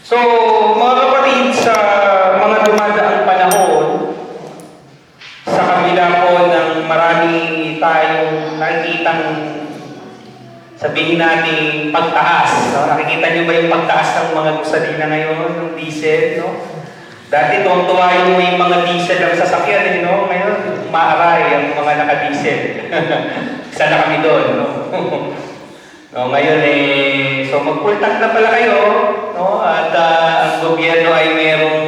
So, mga kapatid, sa mga dumadaang panahon, sa kabila po ng marami tayong nakikitang sabihin natin pagtaas. No? Nakikita niyo ba yung pagtaas ng mga gasolina ngayon, ng diesel? No? Dati tuwang-tuwa yung may mga diesel ang sasakyan, no? Ngayon, maaray ang mga naka-diesel. Isa na kami doon, no? No, ngayon so mag-full tank na pala kayo, no? At ang gobyerno ay merong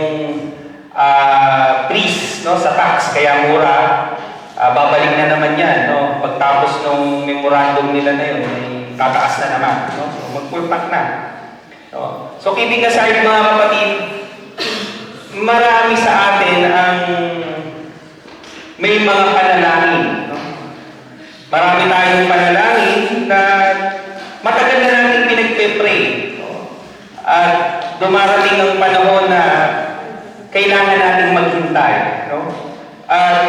freeze, no, sa tax, kaya mura. Babalik na naman yan, no? Pagtapos ng memorandum nila na yun, ay tataas na naman, no? So mag-full tank na. No? So kidding aside, mga kapatid, marami sa atin ang may mga panalangin, no? Marami tayong panalangin na matagal na natin pinagpe-pray. No? At dumarating ang panahon na kailangan natin maghintay. No? At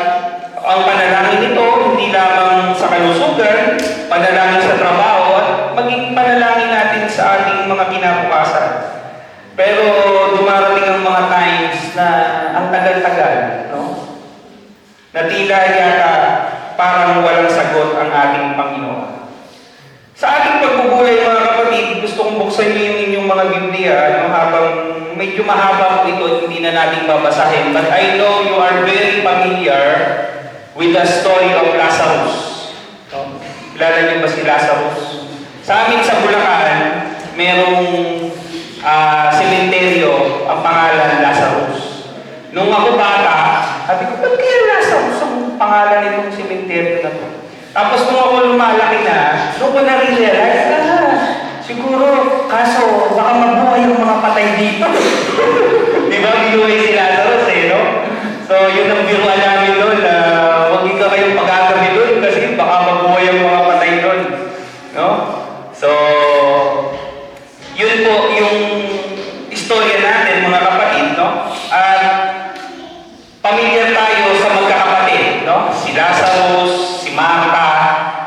ang panalangin nito, hindi lamang sa kalusugan, panalangin sa trabaho, at maging panalangin natin sa ating mga kinabukasan. Pero dumarating ang mga times na ang tagal-tagal, no? Na tila yata parang walang sagot ang ating Panginoon. Sa ating pagbubulay, mga kapatid, gusto kong buksan niyo yung inyong mga Biblia, no? Habang medyo mahaba po ito at hindi na natin babasahin. But I know you are very familiar with the story of Lazarus. No? Kilala niyo ba si Lazarus? Sa amin sa Bulacan, merong sementeryo, ang pangalan Lazarus. Nung ako bata, sabi ko, ba't kaya Lazarus ang pangalan nitong sementeryo na to? Tapos nung ako lumalaki na, doon ko na-realize, siguro, kaso, baka mabuhay yung mga patay dito. Di ba, binuhay si Lazarus no? So, yun ang biruan namin doon, huwag ka kayong pag-agabi doon kasi baka mabuhay yung mga patay doon. No? So, yun po yung istorya natin, mga kapatid, no? At pamilyar tayo sa magkakapatid, no? Si Lazarus, si Marta.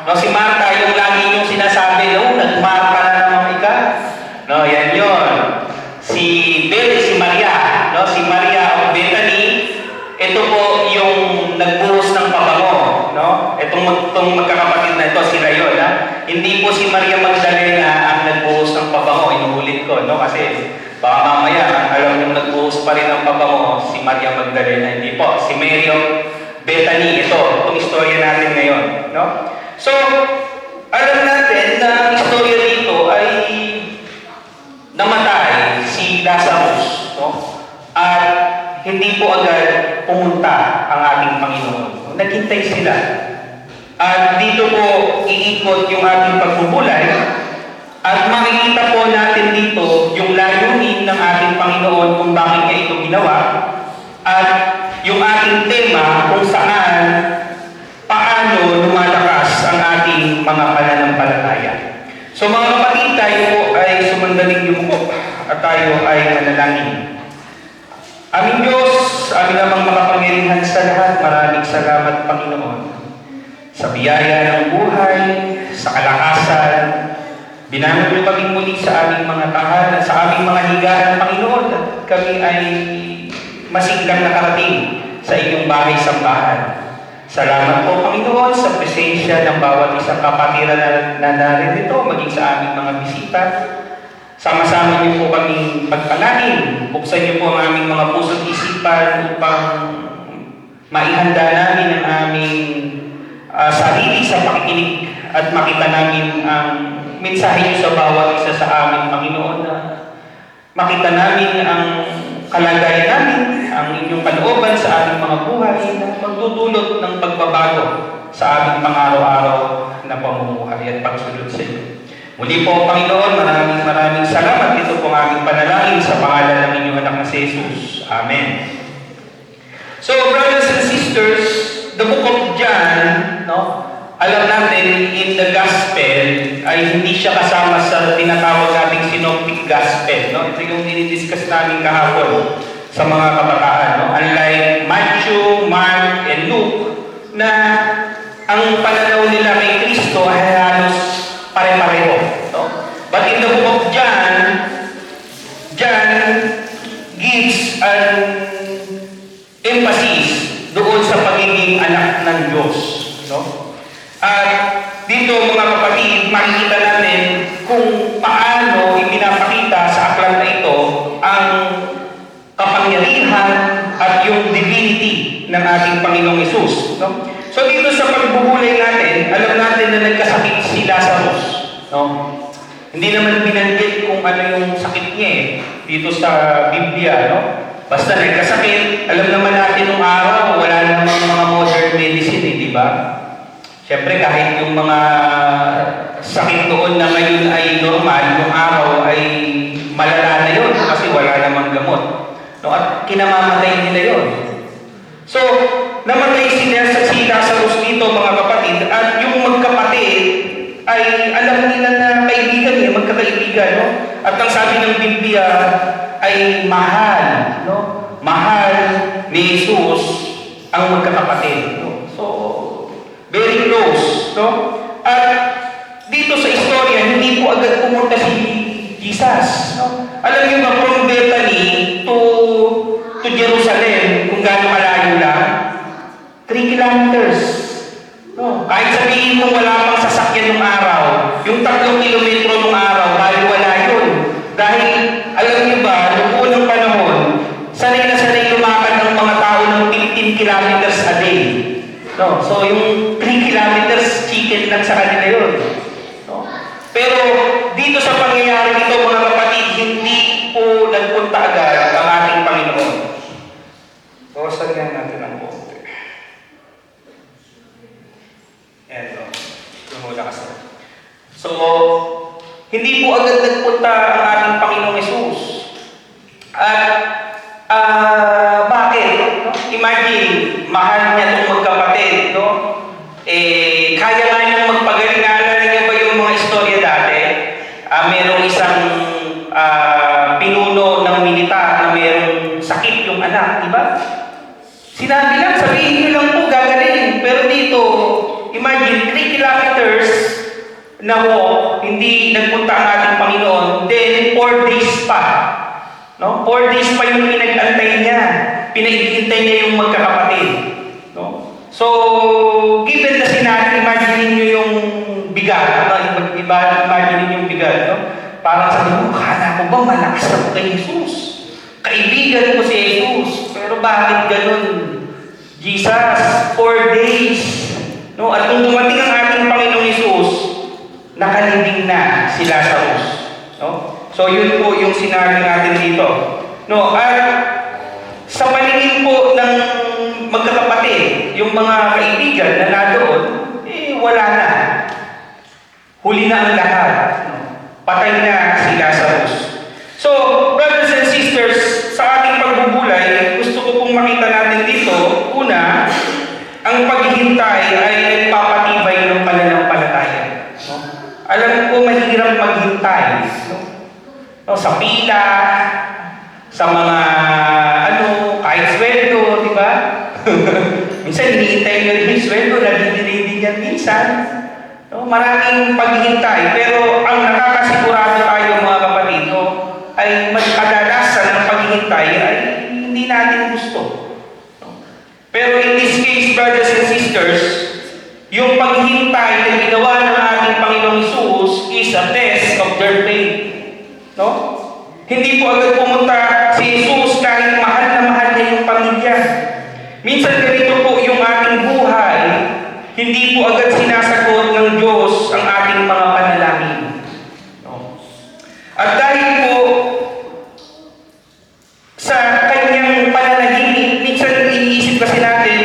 No, si Marta, yung lagi yung sinasabi, no? Nagmarta na naman ika. No, yan yun. Si Maria, no? Si Maria of Bethany, ito po yung nagbuhos ng pabango, no? Itong magkakapatid na ito, sila yun, ha? Hindi po si Maria Magdalena ang nagbuhos ng pabango, inuulit ko, no? Kasi baka mamaya, alam yung nagbuhos pa rin ng pabango, si Maria Magdalena. Hindi po, si Mary of Bethany, itong istorya natin ngayon, no? So, alam natin na ang istorya dito ay namatay si Lazarus, no? At hindi po agad pumunta ang ating Panginoon. Naghintay sila. At dito po iikot yung ating pagbubulay at makikita po natin dito yung layunin ng ating Panginoon kung bakit niya ito ginawa at yung ating tema kung saan paano lumalakas ang ating mga pananampalataya. So mga kapatid, tayo po ay sumandaling yumuko at tayo ay manalangin. Aming Diyos, amin namang makapangyarihan sa lahat, maraming salamat Panginoon. Sa biyaya ng buhay, sa kalakasan, binangon niyo kaming muli sa aming mga tahanan, sa aming mga higaan, Panginoon, at kami ay masiglang nakarating sa inyong bahay-sambahan. Salamat po, Panginoon, sa presensya ng bawat isang kapatiran na narito, maging sa aming mga bisita. Sama-sama niyo po kaming pagpalangin. Buksan niyo po ang aming mga puso't isipan upang maihanda namin ang aming sarili sa pakikinig at makita namin ang mensahe niyo sa bawat isa sa amin, Panginoon, na makita namin ang kalagayan namin, ang inyong kalooban sa aming mga buhay na magdudulot ng pagbabago sa aming pang-araw-araw na pamumuhay at pagsunod sa iyo. Muli po, Panginoon, maraming salamat. Ito po ang aming panalangin sa pangalan ng inyong anak na si Jesus. Amen. So, brothers and sisters, the book of John, no? Alam natin, in the gospel, ay hindi siya kasama sa tinatawag nating synoptic gospel. No? Ito yung dinidiscuss namin kahapon sa mga kabataan. No? Unlike Matthew, Mark, and Luke, na ang pananaw nila kay Kristo ay halos pare-pareho. No? But in the book of John, John gives an emphasis doon sa pagiging anak ng Diyos. No? At dito mga kapatid, makikita natin kung paano ipinapakita sa aklat na ito ang kapangyarihan at yung divinity ng ating Panginoong Hesus. No? So dito sa pagbubulay natin, alam natin na nagkasakit si Lazarus. No? Hindi naman binanggit kung ano yung sakit niya dito sa Biblia. No? Basta nagkasakit, alam naman natin nung araw, wala namang mga modern medicine, di ba? Siyempre kahit yung mga sakit noon na ngayon ay normal, yung araw ay malala na yun kasi wala namang gamot. No? At kinamamatay nila yun. So, namatay si Lazarus dito mga kapatid, at yung magkapatid ay alam nila na kaibigan niya, magkakaibigan. No? At ang sabi ng Biblia ay mahal. No? Mahal ni Jesus ang magkakapatid. No? So, very close. No? At dito sa istorya, hindi po agad pumunta si Jesus. No? Alam niyo ba, from Bethany to Jerusalem, kung gaano malayo lang, 3 kilometers. No? Kahit sabihin mo wala pang sasakyan ng araw, yung 3 kilometro ng araw, wala yun. Dahil, alam niyo ba, noong unang panahon, sanay na sanay lumakad ng mga tao ng 15 kilometers a day. No? So, yung 3 kilometers, chicken lang sa kanila yun. No? Pero, dito sa pangyayari nito, mga kapatid, hindi po nagpunta agad ang ating Panginoon. Bawasan nga natin ang konti. Ayan, no? Lumula kasi. So, hindi po agad nagpunta ang ating Panginoong Hesus. At, bakit? No? Imagine, mahal niya itong magkapatid, no? Kaya nga niyang magpagaling. Naalala niyo ba yung mga istorya dati? Merong isang pinuno ng militar na merong sakit yung anak, di ba? Sinabi lang, sabihin niyo lang po, gagaling. Pero dito, imagine, 3 kilometers na hindi nagpunta ang ating Panginoon, then 4 days pa. No? 4 days pa yung pinag-antay niya. Pinag-hintay niya yung magkakapatid. No? So, given na sinabi, imagine niyo yung bigat. No? Imagine niyo yung bigat. No? Parang sabi mo, kala ko ba malakas ako kay Jesus? Kaibigan ko si Jesus. Pero bakit ganun? Jesus, 4 days. No? At kung dumating ang ating Panginoong Jesus, nakalibing na si Lazarus. No? So, yun po yung sinabi natin dito. No? At sa paningin po ng magkakapatid, yung mga kaibigan na nadoon, wala na. Huli na ang lahat. No? Patay na si Lazarus. So, brothers and sisters, sa ating pagbubulay, gusto ko pong makita natin dito, una, ang paghihintay ay nagpapatibay ng pananampalataya. No? Alam ko, mahirap maghintay. No, sa pila, sa mga, kahit sweldo, di ba? Minsan, hinihintay nyo rin yung sweldo, nagdidinig din yan minsan. No, maraming paghihintay, pero ang nakakasigurado tayo mga kapatid, no, ay kadalasan ng paghihintay ay hindi natin gusto. No? Pero in this case, brothers and sisters, yung paghihintay na ginawa ng ating Panginoong Hesus is a test of their faith. No? Hindi po agad pumunta si Jesus kahit mahal na mahal niya yung pamilya. Minsan ganito po yung ating buhay, hindi po agad sinasagot ng Diyos ang ating mga panalangin. No? At dahil po sa kanyang pananahimik, minsan iniisip kasi natin,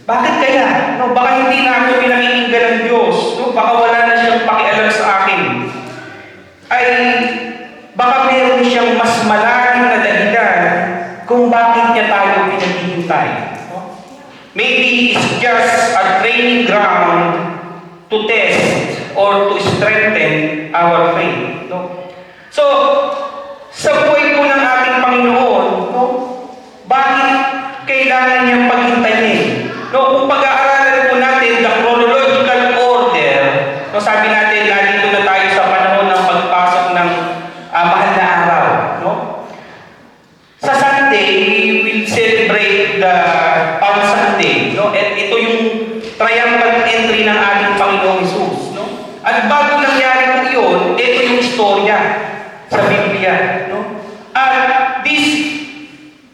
bakit kaya? No, baka hindi na ako pinakikinggan ng Diyos. No? Baka wala na siyang pakialam sa akin. Ay baka meron siyang mas malalim na dahilan kung bakit niya tayo pinaghihintay. No? Maybe it's just a training ground to test or to strengthen our faith. No? So, sa buhay po ng ating Panginoon, no? Bakit kailangan niyang paghintayin? No? Kung pag-aaralan po natin the chronological order, no? Sabi natin, nandito na tayo sa panahon ng pagpasok ng mahal na araw. No? Sunday, we will celebrate the Palm Sunday. No? At ito yung triumphal entry ng ating Panginoong Hesus. No? At bago nangyari po yun, ito yung istorya sa Biblia. No? At this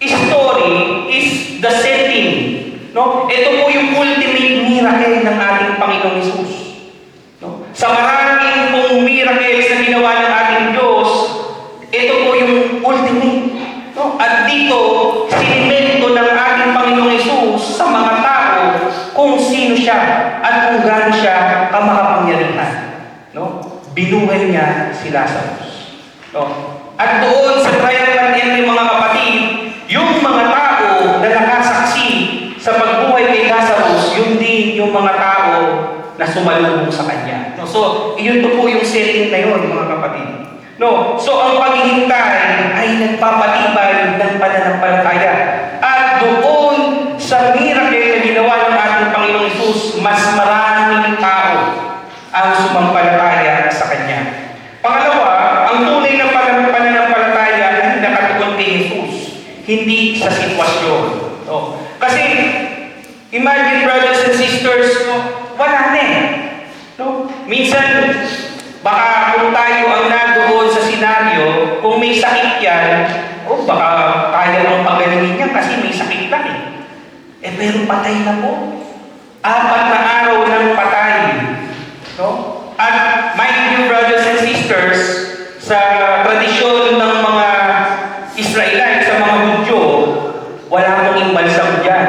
story is the setting. No? Ito po yung ultimate miracle ng ating Panginoong Hesus. No? Sa maraming pong miracles na ginawa ng ating Diyos, ito po yung ultimate. No? At dito, sinimento ng ating Panginoong Hesus sa mga tao kung sino siya at kung gaano siya kamakapangyarihan. No? Binuhay niya si Lazarus. No? At doon sa triumphal entry, mga kapatid, yung mga tao na nakasaksi sa pagbuhay kay Lazarus, yun din yung mga tao na sumalubong sa kanya. No? So, iyon po yung setting na yun, mga kapatid. No? So, ang paghihintay ay nagpapatibay ng pananampalataya. At doon sa miracle na ginawa ng ating Panginoong Hesus, mas maraming tao ang sumampalataya sa Kanya. Pangalawa, ang tunay na pananampalataya ay nakatuon kay Hesus, hindi sa sitwasyon. No? Kasi, imagine brothers and sisters, wala na eh. No? Minsan, baka kung tayo ang nandoon sa senaryo, kung may sakit yan, baka kaya ang pagalingin niya kasi may sakit lang eh. Pero patay na po. 4 na araw ng patay. No? At mind you, brothers and sisters, sa tradisyon ng mga Israelite, sa mga Hudyo, wala pong imbalsam dyan.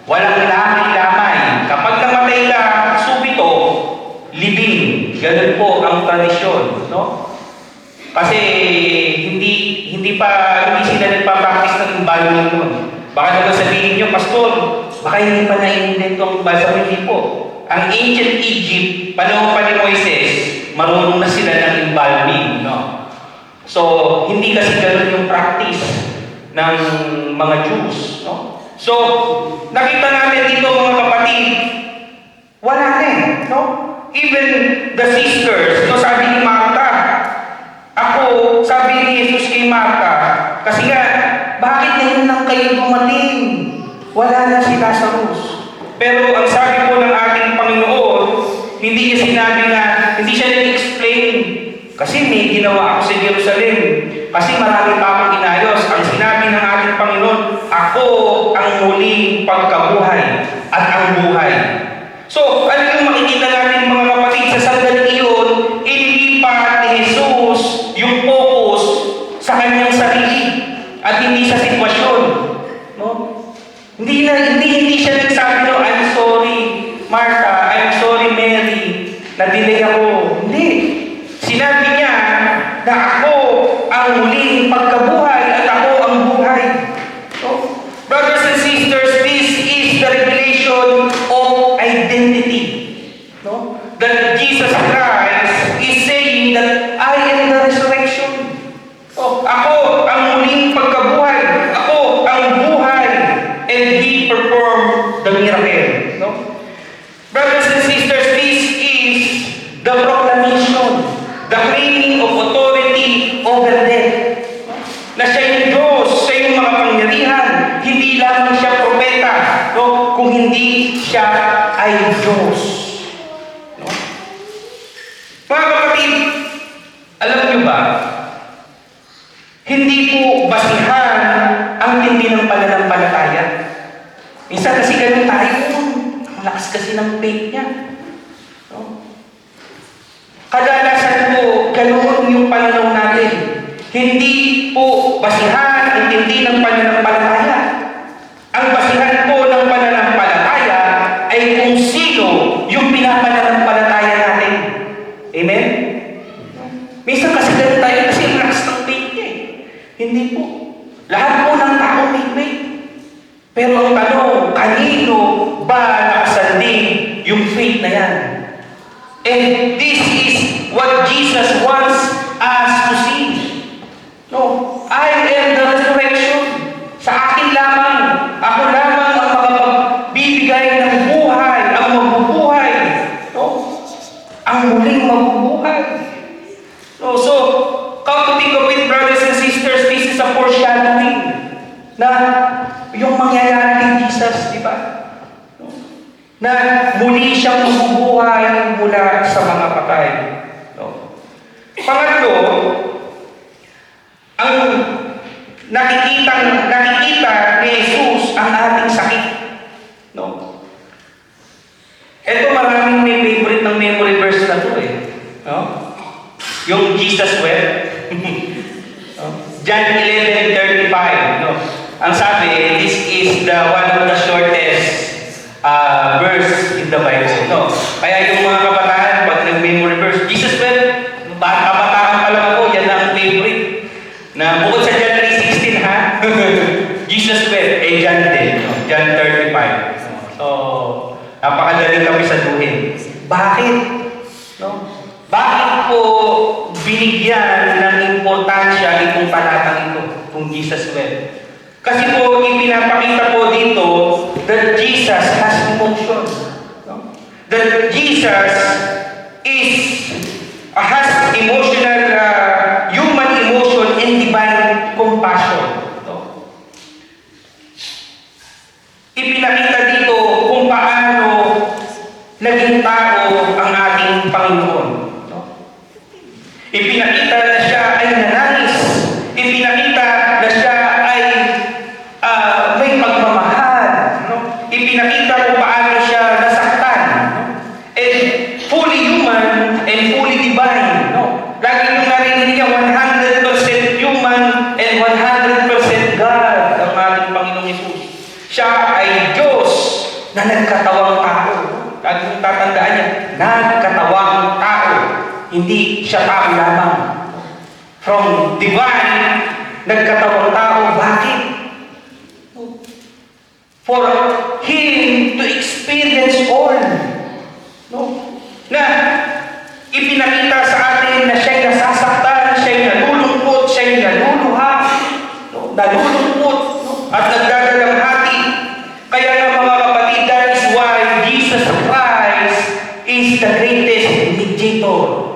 Walang lamay-lamay. Kapag namatay ka, subito, libing. Ganun po ang tradisyon, no? Kasi hindi sila nagpa-practice ng embalming nun. Baka naman sabihin nyo, Pastor, baka hindi pa na-invent ang embalsam. Hindi po. Ang ancient Egypt, panahon pa ni Moises, marunong na sila ng embalming, no? So, hindi kasi ganun yung practice ng mga Jews, no? So, nakita natin dito, mga kapatid, wala na eh, no? Even the sisters, no, sabi ni Martha, sabi ni Jesus kay Martha, kasi nga, bakit ngayon lang kayo dumating? Wala na si Lazarus. Pero ang sabi po ng ating Panginoon, hindi niya sinabi na, hindi siya nag-explain. Kasi may ginawa ako sa Jerusalem. Kasi marami pa akong inayos. Ang sinabi ng ating Panginoon, ako ang muling pagkabuhay at ang buhay. So, ano yung makikita natin, mga kapatid, sa sandali iyon, inilipat ni Jesus yung focus sa kanyang sarili at hindi sa sitwasyon. No? Hindi siya nagsabi, no, I'm sorry, Martha, I'm sorry, Mary, na-delay ako. Hindi. Sinabi niya na ako ang muling pagkabuhay at ako ang buhay. So, brothers and sisters, this is the revelation of identity. No? That Jesus Christ is saying that I am the resurrection. So, ako ang muling pagkabuhay. Ako ang buhay. And He performed the miracle. No? Brothers and sisters, this is the proclamation, the claiming of authority over death. Na siya yung Diyos, siya yung mga pangyarihan. Hindi lamang siya propeta, no? Kung hindi siya ay Diyos. No? Mga kapatid, alam niyo ba, hindi po basihan ang tindi ng pananampalataya. Minsan kasi ganun tayo, ang lakas kasi ng faith niya. No? Kadalasan po, ganoon yung pananaw natin. Hindi po basihan ang tindi ng pananampalataya. Ang basihan po ng pananampalataya ay kung sino yung pinapananampalataya natin. Amen? Minsan kasi ganun tayo kasi ang lakas ng faith niya eh. Hindi po. Lahat po ng tao may faith. Pero ang tanong, kanino ba nakasanding yung faith na yan? And this is what Jesus wants us to see. No, I am the resurrection. Sa akin lamang, ako lamang ang makapagbibigay ng buhay, ang mabubuhay. No? Ang muling mabubuhay. No, so, come to think of it, brothers and sisters, this is a foreshadowing. na yung mangyayari kay Jesus, di ba? Na muli siyang mabubuhay mula sa mga patay. No? Pangatlo, ang nakikita ni Jesus ang ating sakit. No? Ito maraming may favorite ng memory verse na ito eh. No? Yung Jesus wept. No? John 11:35. No? Ang sabi, this is the one of the shortest verse in the Bible. No? Kaya yung mga kabataan, pag nag-memory verse, Jesus wept, kabataan pa lang ako, yan ang favorite. Na bukod sa John 3:16 ha, Jesus wept, John din. No? John 35. So, napakadaling kami saduhin. Bakit? No? Bakit po binigyan ng importansya itong talatang ito, kung Jesus wept? Kasi po, ipinapakita po dito that Jesus has emotion. No? That Jesus has emotional, human emotion and divine compassion. No? Ipinakita dito kung paano naging tao ang ating Panginoon. No? Ipinakita na siya ay nanangis. Ipinakita na siya ay may pagmamahal. No? Ipinakita kung paano siya nasaktan. No? And fully human and fully divine. No? Lagi nyo narinig niya, 100% human and 100% God ang ating Panginoong Yesus. Siya ay Diyos na nagkatawang tao. Lagi nyo tatandaan niya, nagkatawang tao. Hindi siya tao lamang. From divine, nagkatawang tao. Bakit? For Him to experience all. No? Na ipinakita sa atin na siya'y nasasaktan, siya'y nalulungkot, siya'y naluluha, no? Nalulungkot, no? At nagdadalamhati. Kaya nga mga kapatid, that is why Jesus Christ is the greatest mediator.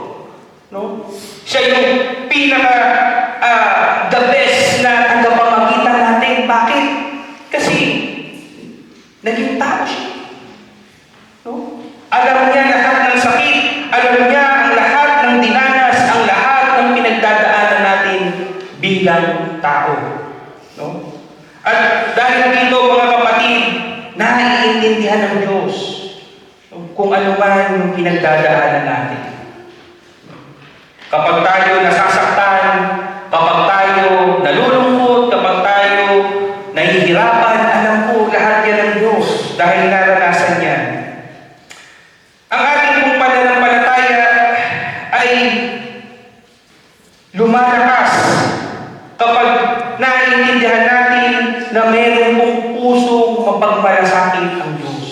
No? Siya yung the best na tagapamagitan natin. Bakit? Kasi naging tao siya. No? Alam niya lahat ng sakit. Alam niya ang lahat ng dinanas, ang lahat ng pinagdadaanan natin bilang tao. No? At dahil dito mga kapatid, naiintindihan ng Diyos kung ano man yung pinagdadaanan natin. Kapag tayo nasasaktan, kapag tayo nalulungkot, kapag tayo nahihirapan, alam po lahat yan ng Diyos dahil naranasan niya. Ang ating pong pananampalataya ay lumalakas kapag naiintindihan natin na meron pong pusong mapagmalasakit ang Diyos.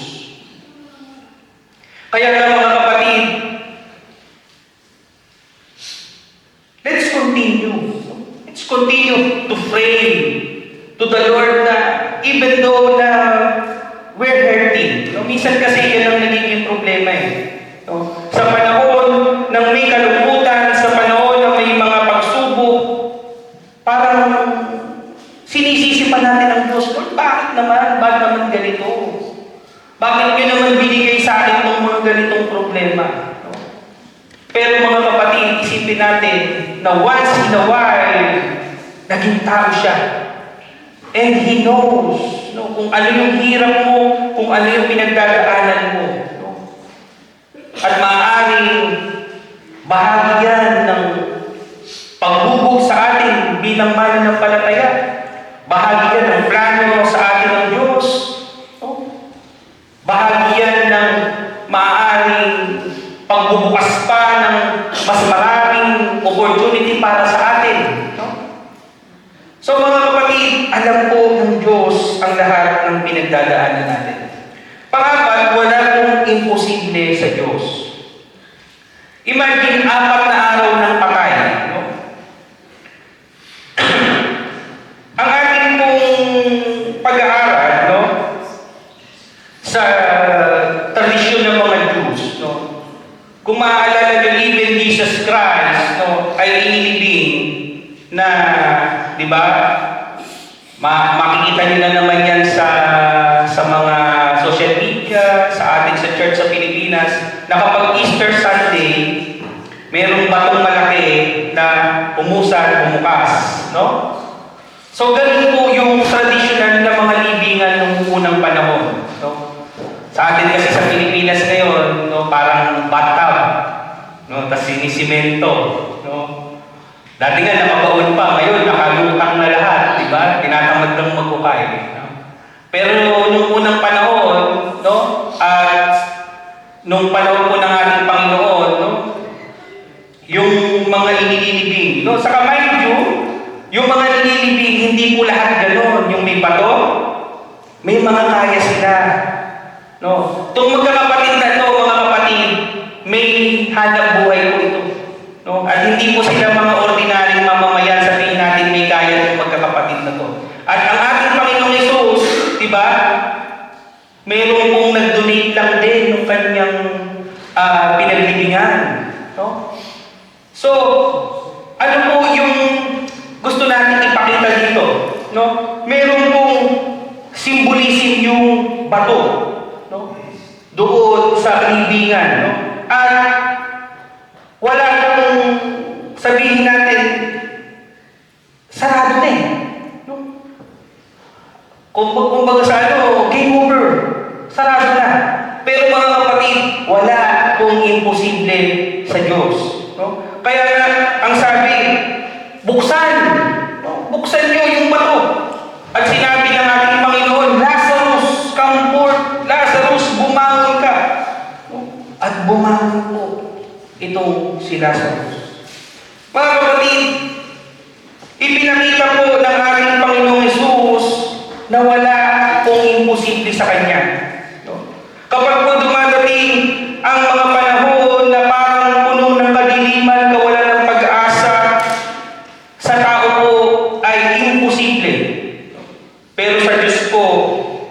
Kaya nga mga kapatid, let's continue to pray to the Lord na even though na we're hurting. No? Minsan kasi yan ang nagiging problema eh. No? Sa panahon ng may kalungkutan, sa panahon ng may mga pagsubok, parang sinisisi pa natin ang Diyos. Lord, bakit naman ganito? Bakit nyo naman binigay sa akin itong mga ganitong problema? No? Pero mga kapatid, isipin natin na once in a while, naging tao siya. And He knows kung ano yung hirap mo, kung ano yung pinagdadaanan mo. No? At maaaring bahagi yan ng paghubog sa atin bilang mananampalataya. Bahagi yan ng plano sa atin ng Diyos. No? Bahagi yan ng maaaring pagbubukas pa ng mas maraming opportunity para sa atin. No? So mga kapatid, alam po ng Diyos ang lahat ng pinagdadaanan natin. Pangapat, wala pong imposible sa Diyos. Imagine 4 na araw ng patay. No? Ang ating pong pag-aaral, no? Sa tradisyon ng mga Jews, no? Kung maaalala nyo, even Jesus Christ, no, ay inilibing na, di ba, Makikita niyo na naman yan sa mga social media, sa atin sa church sa Pilipinas, na kapag Easter Sunday, mayroong batong malaki na umusad, bumukas, no? So, ganun po yung traditional na mga libingan ng unang panahon, no? Sa atin kasi sa Pilipinas ngayon, no, parang bathtub, no, tas sinisimento, no? Dati nga nakabaon pa, ngayon nakalutang na lahat, di ba? Tinatamad lang maghukay, no? Pero nung unang panahon, no, at nung panahon po ng ating Panginoon, no, yung mga inililibing, no, saka mind you, yung mga inililibing, hindi po lahat gano'n. Yung may bato, may mga kaya sila. No? Itong magkakapatid na ito, mga kapatid, may hanap buhay po ito. No? At hindi po sila mga ordinaryong mamamayan, sabihin natin may kaya itong magkakapatid na ito. At ang ating Panginoong Hesus, di ba, mayroon pong nag-donate lang din ng kanyang pinaglibingan. No? So, ano po yung gusto natin ipakita dito? No? Meron pong symbolism yung bato, no? Doon sa libingan, no? At wala nang sabihin natin sarado na eh, no? Kumbaga sa game over, sarado na. Pero mga kapatid, wala pong imposible sa Diyos, no? Kaya nga, ang sabi, buksan, no? Buksan niyo yung bato. At sinabi ng ating Panginoon, Lazarus, come forth. Lazarus, bumangon ka. At bumangon po itong si Lazarus. Mga kapatid, ipinakita po ng ating Panginoong Hesus na wala pong imposible sa Kanya. Kapag po dumadating ang mga panahon na parang puno ng kadiliman, kawalan ng pag-asa, sa tao po ay imposible. Pero sa Diyos po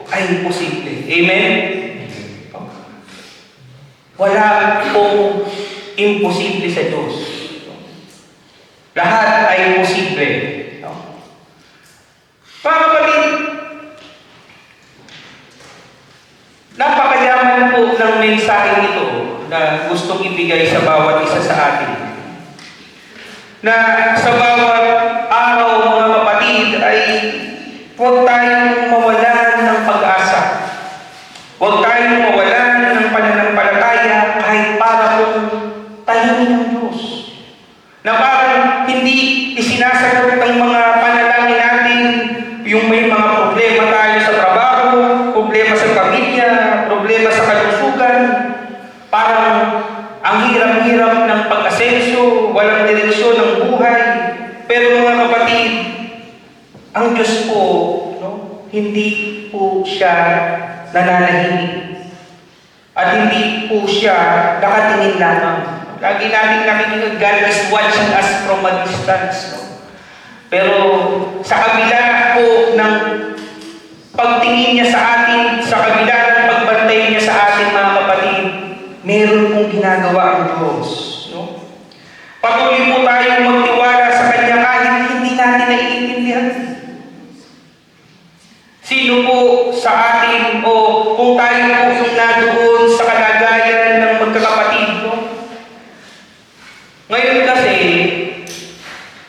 ay imposible. Amen? Wala pong imposible sa Diyos. Lahat ay imposible. Mga kapatid, napakayaman po ng mensaheng ito na gustong ibigay sa bawat isa sa atin. Na sa bawat araw, mga kapatid, ay huwag tayong mawalan ng pag-asa. Huwag tayong mawalan ng pananampalataya kahit para pong tahimik ng Diyos. Na parang hindi isinasagot ng mga panalangin natin yung may mga problema tayo sa trabaho, problema sa pamilya, problema sa kalusugan. Parang ang hirap-hirap ng pag-asenso, walang direksyon ng buhay. Pero mga kapatid, ang Diyos po, no, hindi po siya nananahimik. At hindi po siya nakatingin lamang. Lagi natin nakikita, God is watching us from a distance. No? Pero sa kabila po ng pagtingin niya sa atin, sa kabila ng pagbantay niya sa atin, mga kapatid, meron pong ginagawa ang Diyos. No? Patuloy po tayong magtiwala sa Kanya kahit hindi natin naiintindihan. Sino po sa atin o kung tayo po yung nadoon sa kalagayan ng magkakapatid, no? Ngayon kasi,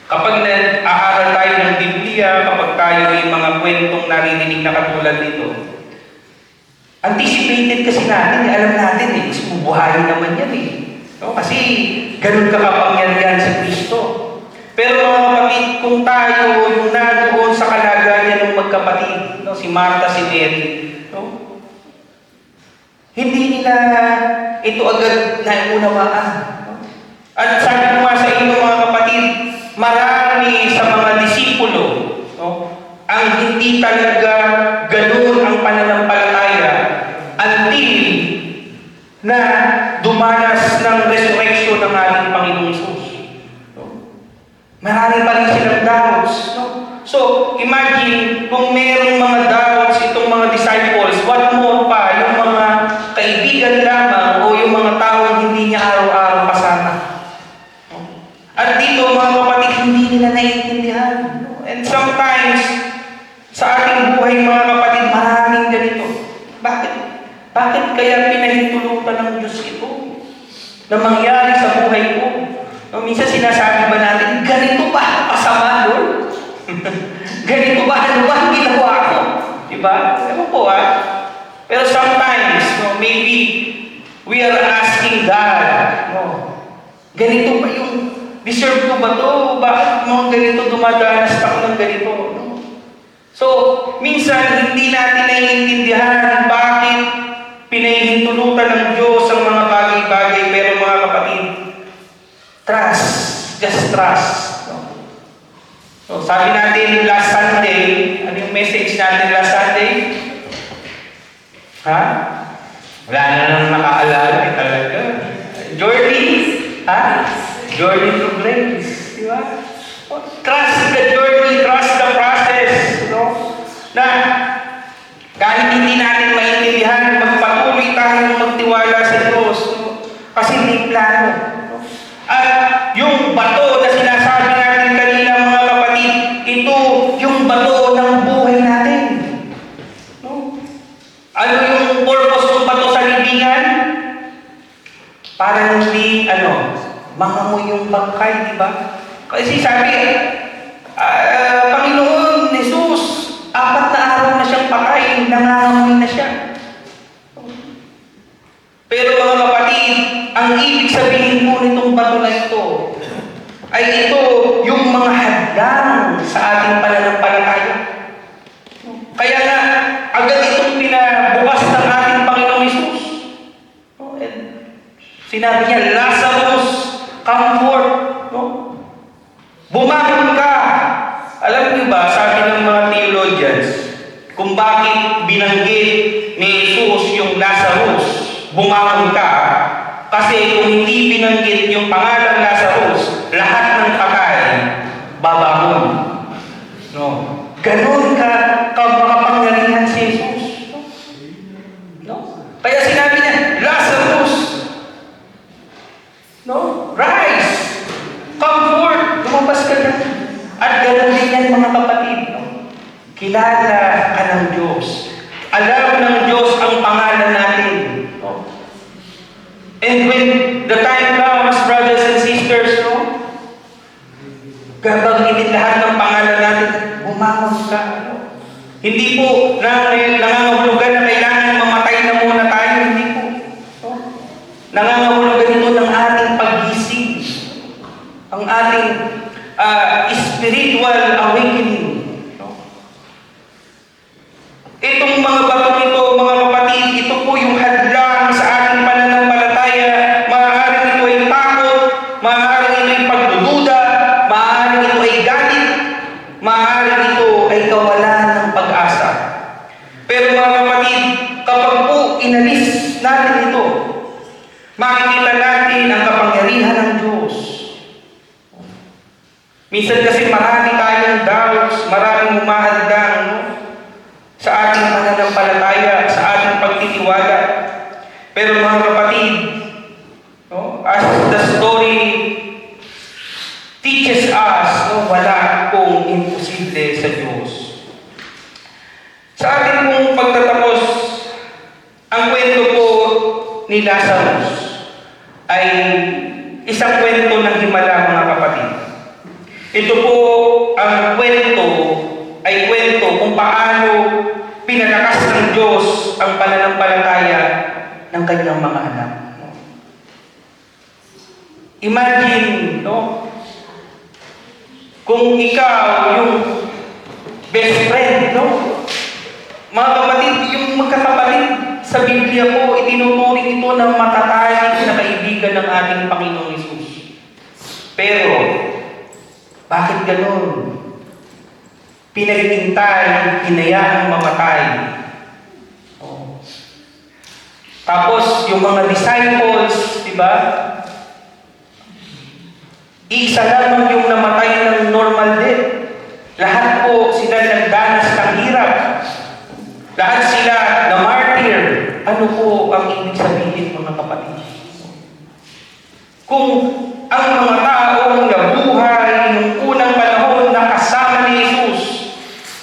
kapag nag-aaral tayo ng Biblia, kapag tayo yung mga kwentong naririnig na katulad nito, anticipated kasi natin, alam natin eh, mas bubuhayin naman yan eh. No? Kasi ganun kakapangyarihan sa Kristo. Pero mga kapatid, kung tayo yung nadoon sa kalagayan ng magkapatid, no? Si Martha, si Mary, no? Hindi nila ito agad naunawaan. No? At sabi ko nga sa inyo, mga kapatid, marami sa mga disipulo, no, ang hindi talaga ganun ang pananampalataya until na dumanas ng resurrection ng ating Panginoong Hesus. No? Marami pa rin silang doubts. No? So, imagine kung merong mga doubts itong mga disciples, what more pa yung mga kaibigan lamang o yung mga taong hindi niya araw-araw kasama. At dito, mga kapatid, hindi nila naiintindihan. And sometimes, Sa ating buhay, mga kapatid, maraming ganito. Bakit? Bakit kaya pinahintulutan ng Diyos ito na mangyari sa buhay ko? No, minsan sinasabi ba natin, ganito ba kasama, Lord? Ganito ba? Ano ba ang ginawa ko? Diba? Ewan po Pero sometimes, no, maybe we are asking God, no, ganito ba yung deserve ko ba to? Bakit mga ganito dumadanas ako ng ganito? No? So, minsan hindi natin naiintindihan bakit pinahihintulutan ng Diyos ang mga bagay-bagay, pero mga kapatid, trust. Just trust. No? So, sabi natin last Sunday, ano yung message natin last Sunday? Ha? Wala na nang nakaalala talaga. Journey? Ha? Journey to grace. Di ba? Trust the journey, trust the process. No? Na kahit hindi natin maintindihan, magpatuloy tayong magtiwala sa Diyos. No? Kasi may plano. No? At yung bato na sinasabi natin kanina, mga kapatid, ito yung bato ng buhay natin. No? Ano yung purpose ng bato sa libingan? Para hindi, mangamoy yung bangkay, di ba? Kasi sabi, Panginoon, Jesus, 4 na araw na siyang patay, nangangamoy na siya. Pero mga kapatid, ang ibig sabihin po nitong bato na ito, ay ito yung mga hadlang sa ating pananampalataya. Kaya nga, agad itong pinabukas ng ating Panginoong Jesus. Sinabi niya, Lazarus, come forth. No? Bumangon ka. Alam niyo ba, sabi ng mga theologians, kung bakit binanggit ni Jesus yung Lazarus, bumangon ka, kasi kung hindi binanggit yung pangalan Lazarus, lahat ng patay, babangon. No? Ganon ka makapangyarihan si Jesus. No? Kaya sinabi niya, Lazarus, no? Rise! Come forth! Lumabas ka na. At ganoon din yan, mga kapatid. No? Kilala ka ng Diyos. Alam ng Diyos ang pangalan natin. No? And when the time comes, brothers and sisters, no? Gabanggitin lahat ng pangalan natin, bumangon ka. No? Hindi po nangangahulugan na kailangan mamatay na muna tayo. Hindi po. No? Nangangahulugan ito ng ating paggising. Ang ating spiritual awakening. No? Itong mga bato nito, mga kapatid, ito po yung hadlang sa ating pananampalataya. Maaaring ito ay takot, maaaring ito ay pagdududa, maaaring ito ay galit, maaaring ito ay kawalan ng pag-asa. Pero mga kapatid, kapag po inalis natin ito, makikita natin ang kapangyarihan ng Diyos. Minsan kasi marami tayong doubts, maraming humahadlang, no? Sa ating pananampalataya, sa ating pagtitiwala. Pero mga kapatid, no? As the story teaches us, no? Wala pong imposible sa Diyos. Sa ating pong pagtatapos, ang kwento po ni Lazarus ay isang kwento ng himala, mga kapatid. Ito po ang kwento ay kwento kung paano pinalakas ng Diyos ang pananampalataya ng kanyang mga anak. Imagine, no? Kung ikaw yung best friend, no? Mga kapatid, yung magkakapatid sa Biblia po, itinuturing ito ng matatayang na kaibigan ng ating Panginoong Hesus. Pero, bakit ganon? Pinaghintay, hinayaang mamatay. Oh. Tapos, yung mga disciples, di ba? Isa lamang yung namatay ng normal death. Lahat po sila nagdanas ng hirap. Lahat sila na martyr. Ano po ang ibig sabihin, mga kapatid? Kung ang mga taong nabuhay nung unang panahon na kasama ni Jesus,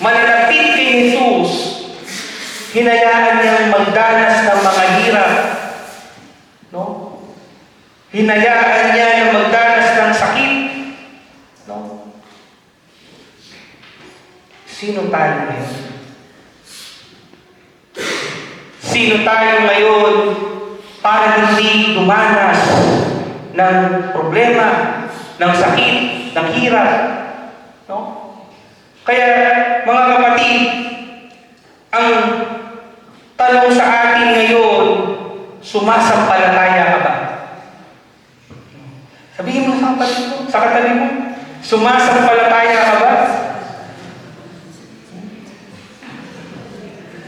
mananatili Hinayaan niyang magdanas ng mga hirap. No? Hinayaan niya na magdanas ng sakit. No? Sino tayo ngayon? Sino tayo ngayon para hindi dumanas ng problema, ng sakit, ng hirap? No? Kaya, mga kapatid, ang tanong sa atin ngayon, sumasampalataya ka ba? Sabihin mo sa kapatid mo, sa katabi mo, sumasampalataya ka ba?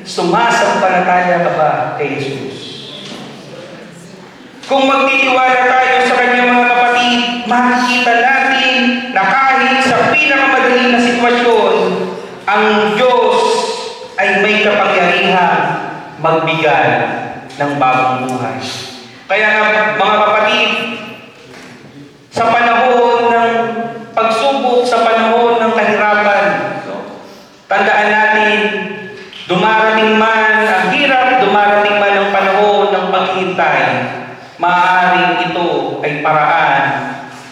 Sumasampalataya ka ba kay Jesus? Kung magtitiwala tayo sa Kanya, mga kapatid, makikita natin na kahit sa pinakamadali na sitwasyon, ang Diyos ay may kapangyarihan magbigay ng bagong buhay. Kaya mga kapatid, sa panahon ng pagsubok, sa panahon ng kahirapan, tandaan natin, dumarating man ang hirap, dumarating man ang panahon ng paghintay, maaaring ito ay paraan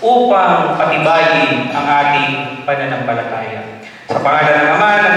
upang patibayin ang ating pananampalataya. Sa pangalan ng Ama, ng